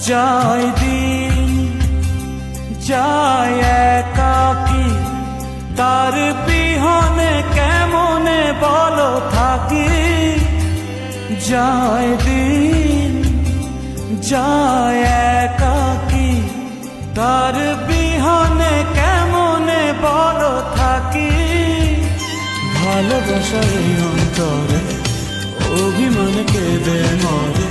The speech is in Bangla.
যায় দিন যায় একাকী, তার বিহনে কেমনে বলো থাকি। যায় দিন যায় একাকী, তার বিহনে কেমনে বলো থাকি। ভালোবাসার এই অন্তরে অভিমান কেঁদে মরে,